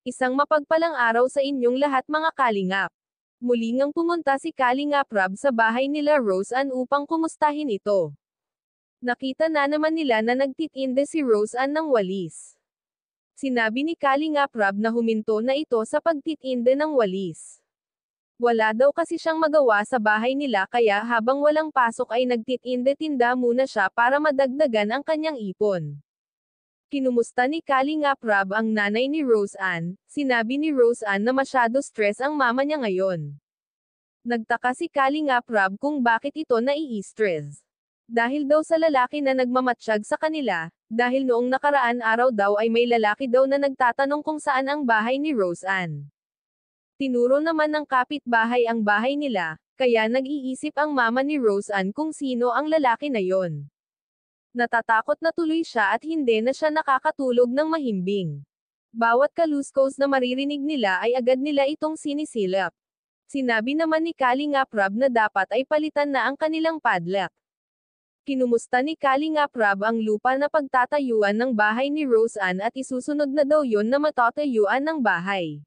Isang mapagpalang araw sa inyong lahat mga kalingap. Muli ngang pumunta si Kalingap Rob sa bahay nila Rose Ann upang kumustahin ito. Nakita na naman nila na nagtitinde si Rose Ann ng walis. Sinabi ni Kalingap Rob na huminto na ito sa pagtitinde ng walis. Wala daw kasi siyang magawa sa bahay nila kaya habang walang pasok ay nagtitinde-tinda muna siya para madagdagan ang kanyang ipon. Kinumusta ni Kalingap Rob ang nanay ni Rose Ann. Sinabi ni Rose Ann na masyado stress ang mama niya ngayon. Nagtaka si Kalingap Rob kung bakit ito nai-stress. Dahil daw sa lalaki na nagmamatsyag sa kanila, dahil noong nakaraan araw daw ay may lalaki daw na nagtatanong kung saan ang bahay ni Rose Ann. Tinuro naman ng kapitbahay ang bahay nila, kaya nag-iisip ang mama ni Rose Ann kung sino ang lalaki na yon. Natatakot na tuloy siya at hindi na siya nakakatulog ng mahimbing. Bawat kaluskos na maririnig nila ay agad nila itong sinisilap. Sinabi naman ni Kalingap Rob na dapat ay palitan na ang kanilang padlock. Kinumusta ni Kalingap Rob ang lupa na pagtatayuan ng bahay ni Rose Ann at isusunod na daw yon na matatayuan ng bahay.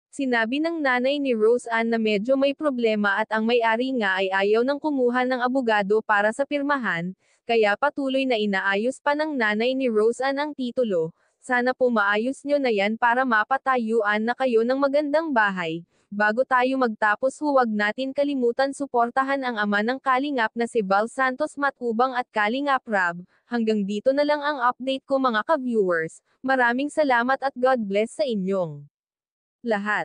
Sinabi ng nanay ni Rose Ann na medyo may problema at ang may-ari nga ay ayaw nang kumuha ng abogado para sa pirmahan, kaya patuloy na inaayos pa ng nanay ni Rose Ann ang titulo. Sana po maayos nyo na yan para mapatayuan na kayo ng magandang bahay. Bago tayo magtapos huwag natin kalimutan suportahan ang ama ng Kalingap na si Val Santos Matubang at Kalingap Rob. Hanggang dito na lang ang update ko mga ka-viewers. Maraming salamat at God bless sa inyong lahat.